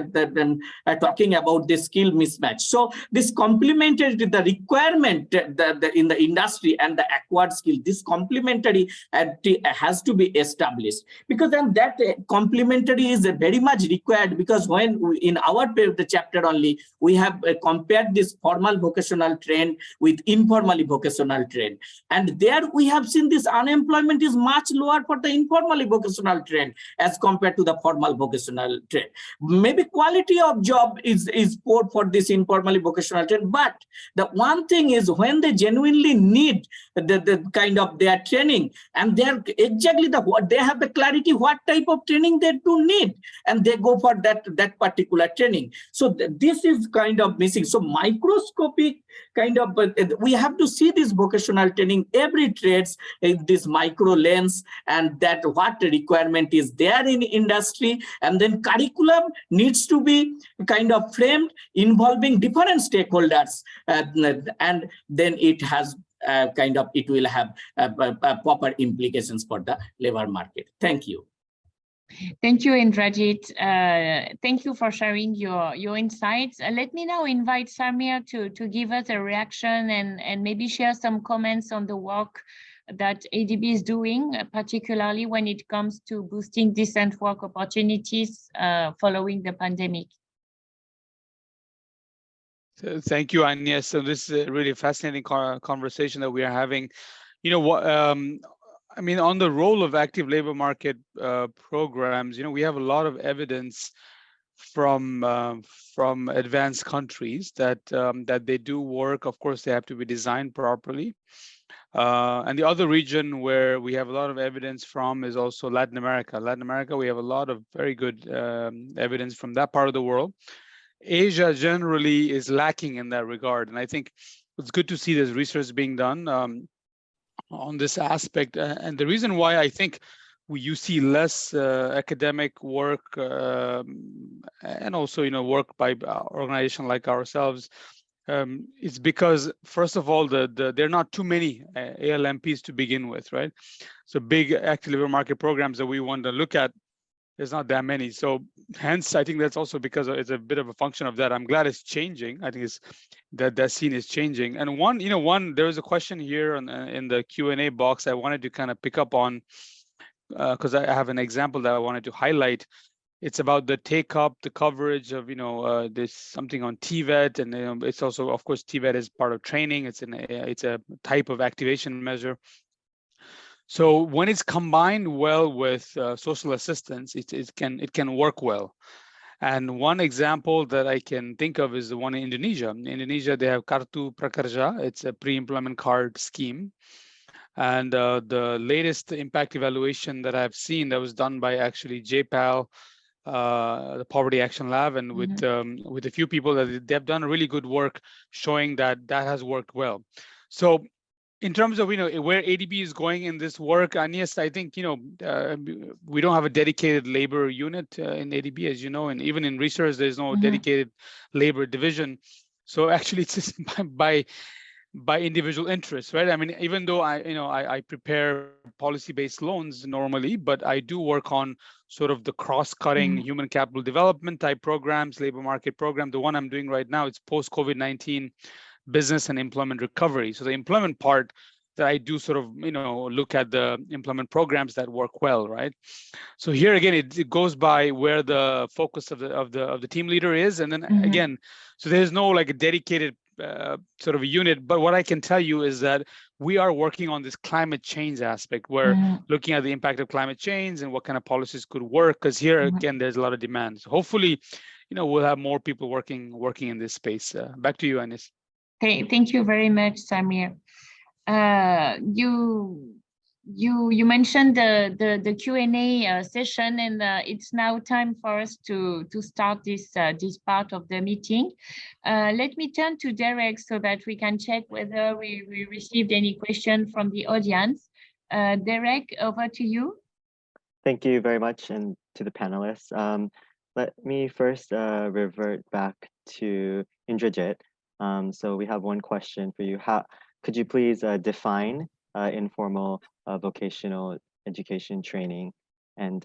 [SPEAKER 6] talking about the skill mismatch. So this complemented the requirement in the industry and the acquired skill. This complementary has to be established, because then that complementary is very much required, because when in our chapter only we have compared this formal vocational trend with informally vocational trend, and there we have seen this unemployment is much lower for the informally vocational trend as compared to the formal vocational trend. Maybe quality of job is poor for this informally vocational trend, but the one thing is when they genuinely need the kind of their training, and they're exactly they have the clarity what type of training they do need, and they go for that particular training. So this is kind of missing. So microscopic kind of, we have to see this vocational training, every trades, this micro lens, and that what requirement is there in industry, and then curriculum needs to be kind of framed involving different stakeholders, and then it has it will have proper implications for the labor market. Thank you.
[SPEAKER 1] Thank you, Indrajit. Thank you for sharing your insights. Let me now invite Samir to give us a reaction and maybe share some comments on the work that ADB is doing, particularly when it comes to boosting decent work opportunities following the pandemic.
[SPEAKER 3] So thank you, Anya. So this is a really fascinating conversation that we are having. You know what? I mean, on the role of active labor market programs, we have a lot of evidence from advanced countries that that they do work. Of course, they have to be designed properly. And the other region where we have a lot of evidence from is also Latin America. Latin America, we have a lot of very good evidence from that part of the world. Asia generally is lacking in that regard. And I think it's good to see this research being done on this aspect. And the reason why I think you see less academic work and also, work by organizations like ourselves, it's because, first of all, there are not too many ALMPs to begin with, right? So big active labor market programs that we want to look at, there's not that many. So hence, I think that's also because it's a bit of a function of that. I'm glad it's changing. I think it's that scene is changing. And there was a question here in the Q&A box I wanted to kind of pick up on, because I have an example that I wanted to highlight. It's about the the coverage of, there's something on TVET, and it's also, of course, TVET is part of training. It's a type of activation measure. So when it's combined well with social assistance, it can work well. And one example that I can think of is the one in Indonesia. In Indonesia, they have Kartu Prakerja. It's a pre-employment card scheme. And the latest impact evaluation that I've seen that was done by actually JPAL, the Poverty Action Lab, and with a few people, that they've done really good work showing that has worked well. So in terms of where ADB is going in this work, Agnes, I think we don't have a dedicated labor unit in ADB, as you know, and even in research there's no dedicated labor division. So actually it's just by individual interests, right? I mean, even though I prepare policy-based loans normally, but I do work on sort of the cross-cutting human capital development type programs, labor market program. The one I'm doing right now, it's post-COVID-19 business and employment recovery. So the employment part that I do sort of, look at the employment programs that work well, right? So here again, it goes by where the focus of the team leader is, and then again, so there's no like a dedicated sort of a unit, but what I can tell you is that we are working on this climate change aspect. We're looking at the impact of climate change and what kind of policies could work, because here again there's a lot of demand. So hopefully, we'll have more people working in this space. Back to you, Anis.
[SPEAKER 1] Okay, thank you very much, Samir. You mentioned the Q&A session, and it's now time for us to start this part of the meeting. Let me turn to Derek so that we can check whether we received any question from the audience. Derek, over to you.
[SPEAKER 4] Thank you very much, and to the panelists. Let me first revert back to Indrajit. So we have one question for you. Could you please define informal vocational education training? And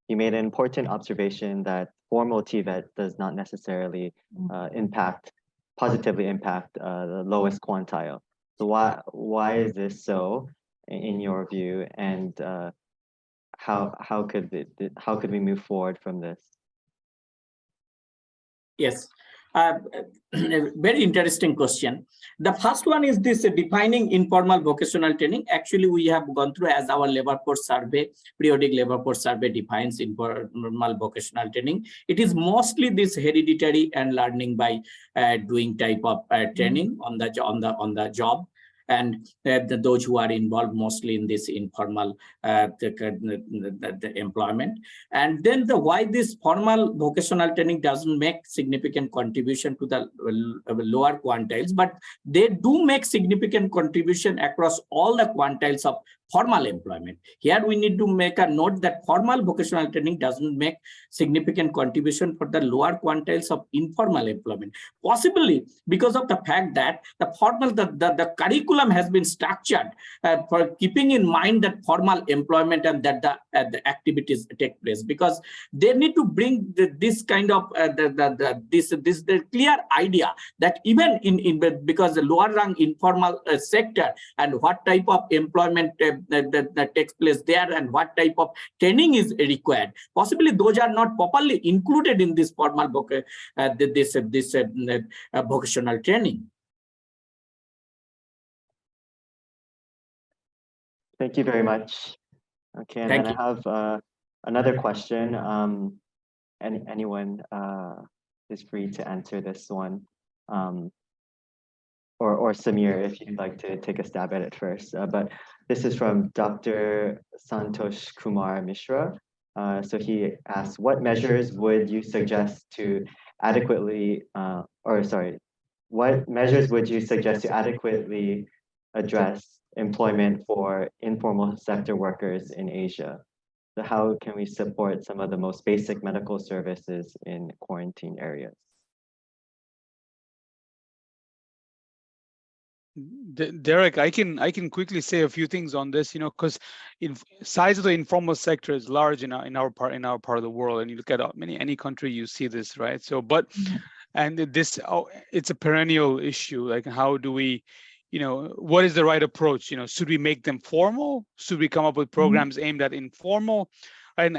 [SPEAKER 4] you made an important observation that formal TVET does not necessarily positively impact the lowest quantile. So why is this so in your view? And how could we move forward from this?
[SPEAKER 6] Yes, very interesting question. The first one is this defining informal vocational training. Actually, we have gone through as our labor force survey, periodic labor force survey defines informal vocational training. It is mostly this hereditary and learning by doing type of training on the job. And those who are involved mostly in this informal the employment. And then why this formal vocational training doesn't make significant contribution to the lower quantiles, but they do make significant contribution across all the quantiles of formal employment. Here we need to make a note that formal vocational training doesn't make significant contribution for the lower quantiles of informal employment, possibly because of the fact that the curriculum has been structured for keeping in mind that formal employment and that the activities take place, because they need to bring this kind of the clear idea that even because the lower rank informal sector and what type of employment that takes place there and what type of training is required, possibly those are not properly included in this formal vocational training.
[SPEAKER 4] Thank you very much. Okay, and then I have another question. Anyone is free to answer this one. Or Samir, if you'd like to take a stab at it first. But this is from Dr. Santosh Kumar Mishra. So he asks, what measures would you suggest to adequately, what measures would you suggest to adequately address employment for informal sector workers in Asia? So how can we support some of the most basic medical services in quarantine areas?
[SPEAKER 3] Derek, I can quickly say a few things on this, because size of the informal sector is large in our part of the world, and you look at any country, you see this, right? So, and this it's a perennial issue. Like, how do we, what is the right approach? Should we make them formal? Should we come up with programs aimed at informal? And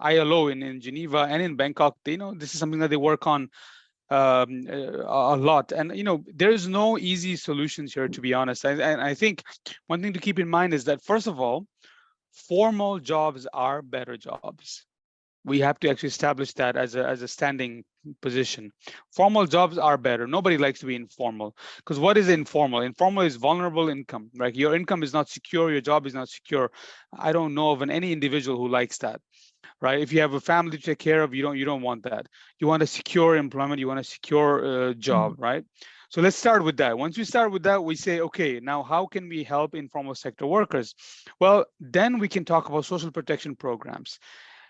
[SPEAKER 3] ILO in Geneva and in Bangkok, this is something that they work on a lot, and there is no easy solutions here, to be honest. I think one thing to keep in mind is that, first of all, formal jobs are better jobs. We have to actually establish that as a standing position. Formal jobs are better. Nobody likes to be informal, because what is informal? Informal is vulnerable income, right? Your income is not secure, your job is not secure. I don't know of any individual who likes that. Right? If you have a family to take care of, you don't want that. You want a secure employment. You want a secure job, right? So let's start with that. Once we start with that, we say, okay, now how can we help informal sector workers? Well, then we can talk about social protection programs.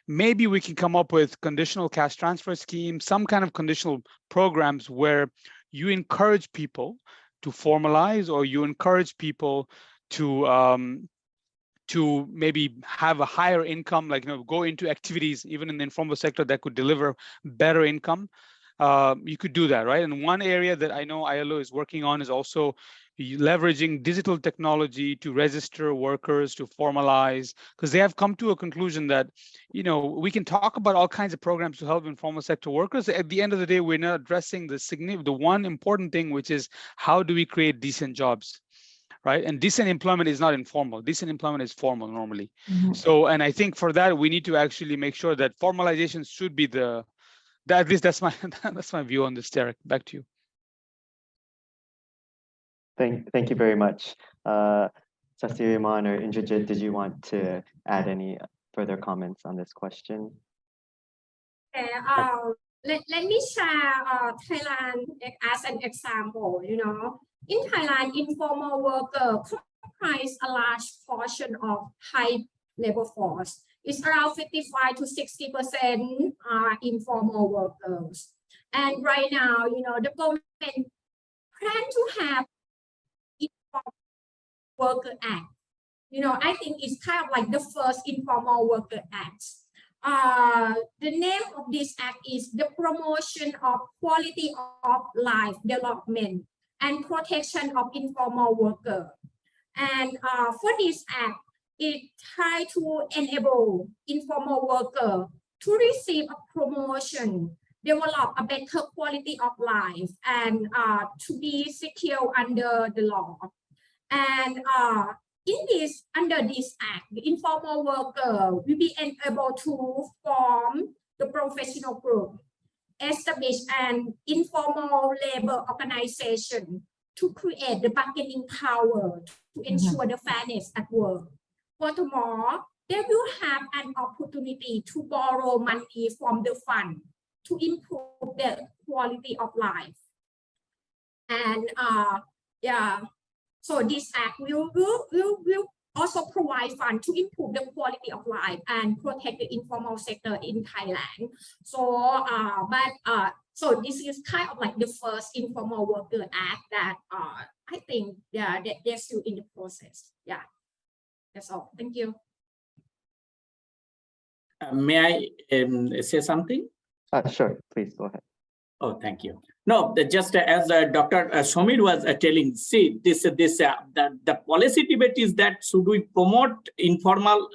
[SPEAKER 3] Maybe we can come up with conditional cash transfer schemes, some kind of conditional programs where you encourage people to formalize, or you encourage people to maybe have a higher income, like go into activities even in the informal sector that could deliver better income. you could do that, right? And one area that I know ILO is working on is also leveraging digital technology to register workers, to formalize, because they have come to a conclusion that, you know, we can talk about all kinds of programs to help informal sector workers. At the end of the day, we're not addressing the one important thing, which is how do we create decent jobs, right? And decent employment is not informal. Decent employment is formal normally. So, and I think for that, we need to actually make sure that formalization should be at least that's my that's my view on this, Derek. Back to you.
[SPEAKER 4] Thank you very much. Sasiman or Indrajit, did you want to add any further comments on this question?
[SPEAKER 5] Let me share Thailand as an example. You know, in Thailand, informal worker comprise a large portion of Thai labor force. It's around 55 to 60% are informal workers. And right now, you know, the government plan to have informal worker act. You know, I think it's kind of like the first informal worker act. The name of this act is the promotion of quality of life development and protection of informal worker. And for this act, it try to enable informal worker to receive a promotion, develop a better quality of life, and to be secure under the law. And under this act, the informal worker will be able to form the professional group, establish an informal labor organization to create the bargaining power to ensure the fairness at work. Furthermore, they will have an opportunity to borrow money from the fund to improve the quality of life. And so this act will also provide funds to improve the quality of life and protect the informal sector in Thailand. So, so this is kind of like the first informal worker act that I think that they're still in the process. Yeah, that's all. Thank you.
[SPEAKER 6] May I say something?
[SPEAKER 4] Sure, please go ahead.
[SPEAKER 6] Oh, thank you. No, just as Dr. Somir was telling, see, the policy debate is that should we promote informal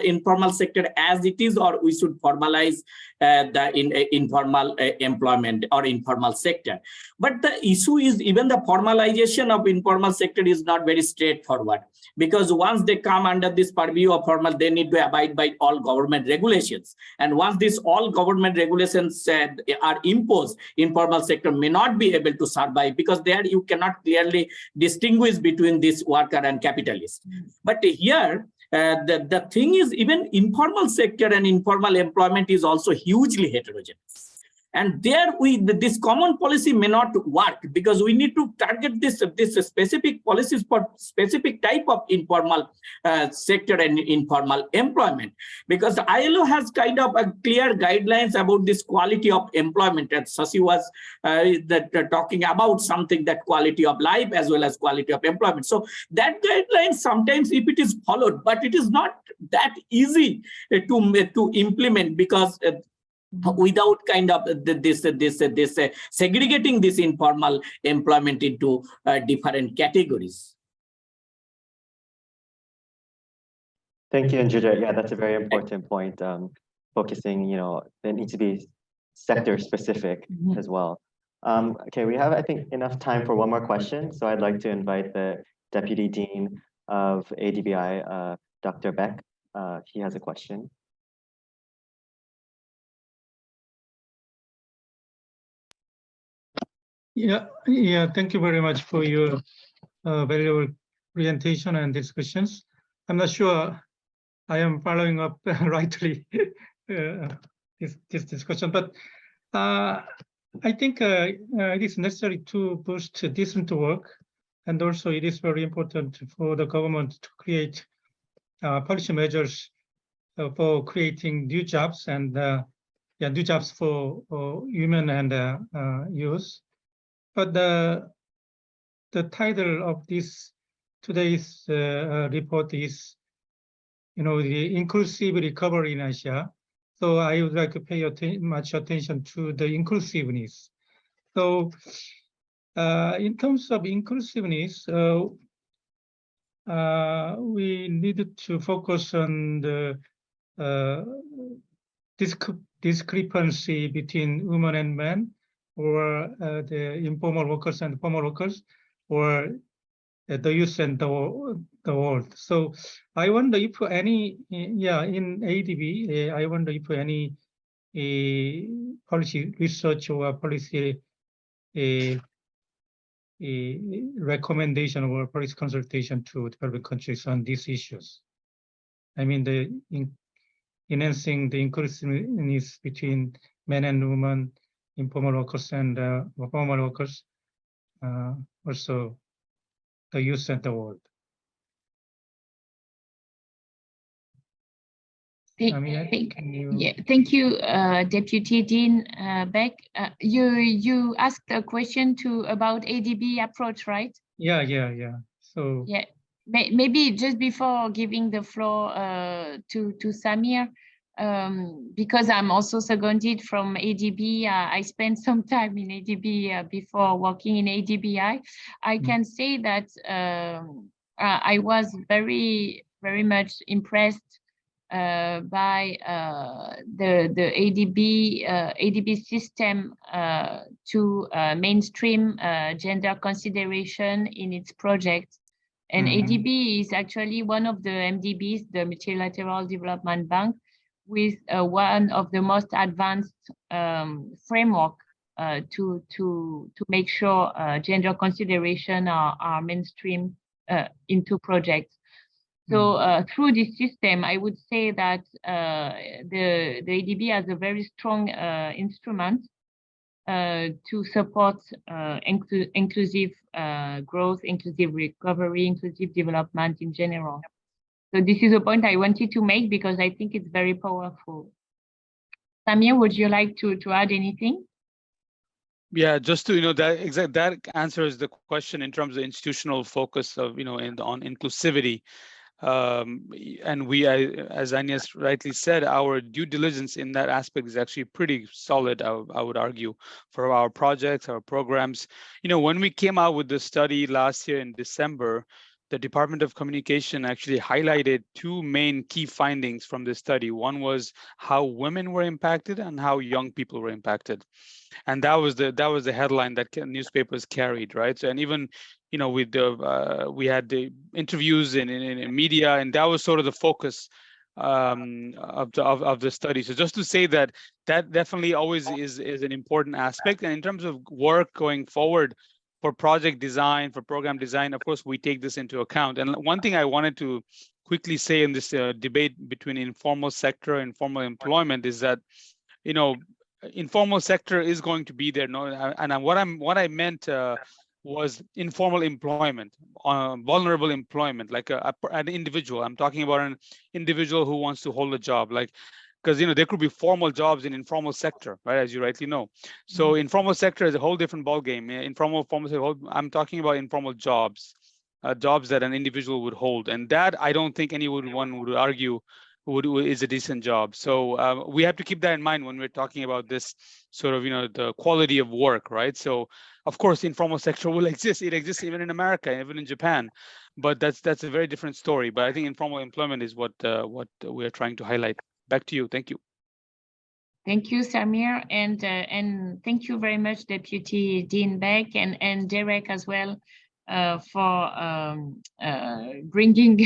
[SPEAKER 6] informal sector as it is, or we should formalize the informal employment or informal sector. But the issue is even the formalization of informal sector is not very straightforward, because once they come under this purview of formal, they need to abide by all government regulations. And once these all government regulations are imposed, informal sector may not be able to survive, because there you cannot clearly distinguish between this worker and capitalist. But here, the thing is, even informal sector and informal employment is also hugely heterogeneous. And there this common policy may not work, because we need to target this specific policies for specific type of informal sector and informal employment, because the ILO has kind of a clear guidelines about this quality of employment, and Sasi was talking about something, that quality of life as well as quality of employment. So that guideline sometimes, if it is followed, but it is not that easy to implement, because without kind of this segregating this informal employment into different categories.
[SPEAKER 4] Thank you, Indrajit. Yeah, that's a very important point. Focusing, you know, there needs to be sector specific as well. Okay, we have, I think, enough time for one more question. So I'd like to invite the Deputy Dean of ADBI, Dr. Beck. He has a question.
[SPEAKER 7] Yeah. Thank you very much for your valuable presentation and discussions. I'm not sure I am following up rightly this discussion, but I think it is necessary to boost decent work, and also it is very important for the government to create policy measures for creating new jobs and new jobs for women and youth. But the title of this today's report is, you know, the inclusive recovery in Asia. So I would like to pay much attention to the inclusiveness. So in terms of inclusiveness, we needed to focus on the discrepancy between women and men, or the informal workers and formal workers, or the youth and the world. So I wonder if any, in ADB, I wonder if any policy research or policy recommendation or policy consultation to developing countries on these issues. I mean, enhancing the inclusiveness between men and women, informal workers and formal workers, also the youth and the world.
[SPEAKER 1] Thank you, Deputy Dean Beck. You asked a question about ADB approach, right?
[SPEAKER 7] Yeah. So
[SPEAKER 1] yeah, maybe just before giving the floor to Samir, because I'm also seconded from ADB, I spent some time in ADB before working in ADBI. I can say that I was very much impressed by the ADB system to mainstream gender consideration in its project. And ADB is actually one of the MDBs, the Multilateral Development Bank, with one of the most advanced framework to make sure gender consideration are mainstream into projects. So through this system, I would say that the ADB has a very strong instrument to support inclusive growth, inclusive recovery, inclusive development in general. So this is a point I wanted to make because I think it's very powerful. Samir, would you like to add anything?
[SPEAKER 3] Yeah, just to that answers the question in terms of institutional focus of on inclusivity. And we, as Agnes rightly said, our due diligence in that aspect is actually pretty solid, I would argue, for our projects, our programs. When we came out with the study last year in December, the Department of Communication actually highlighted two main key findings from this study. One was how women were impacted and how young people were impacted. And that was the headline that newspapers carried, right? So, and even with the we had the interviews in media, and that was sort of the focus of the study. So just to say that definitely always is an important aspect. And in terms of work going forward for project design, for program design, of course we take this into account. And one thing I wanted to quickly say in this debate between informal sector and formal employment is that informal sector is going to be there. And what I meant was informal employment, vulnerable employment, like an individual. I'm talking about an individual who wants to hold a job, like, because there could be formal jobs in informal sector, right? As you rightly know. So informal sector is a whole different ballgame. Formal, I'm talking about informal jobs, jobs that an individual would hold, and that I don't think anyone would argue is a decent job. So we have to keep that in mind when we're talking about this sort of, the quality of work, right? So of course, informal sector will exist. It exists even in America, even in Japan, but that's a very different story. But I think informal employment is what we are trying to highlight. Back to you. Thank you.
[SPEAKER 1] Thank you, Samir, and thank you very much, Deputy Dean Beck and Derek as well. For bringing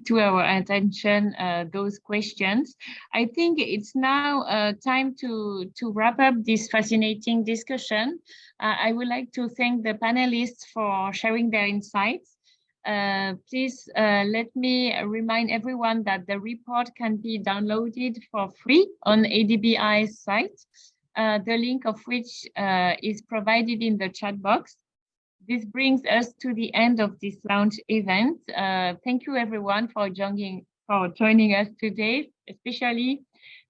[SPEAKER 1] to our attention those questions. I think it's now time to wrap up this fascinating discussion. I would like to thank the panelists for sharing their insights. Please let me remind everyone that the report can be downloaded for free on ADBI's site, the link of which is provided in the chat box. This brings us to the end of this launch event. Thank you everyone for joining us today, especially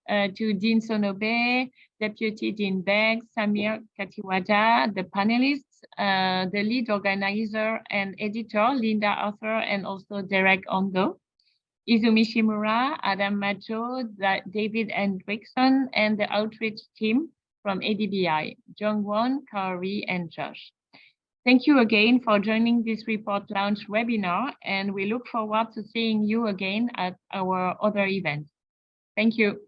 [SPEAKER 1] to Dean Sonobe, Deputy Dean Beck, Samir Katiwada, the panelists, the lead organizer and editor, Linda Arthur, and also Derek Ondo. Izumi Shimura, Adam Majo, David Hendrickson, and the outreach team from ADBI, Jongwon, Kaori, and Josh. Thank you again for joining this report launch webinar, and we look forward to seeing you again at our other events. Thank you.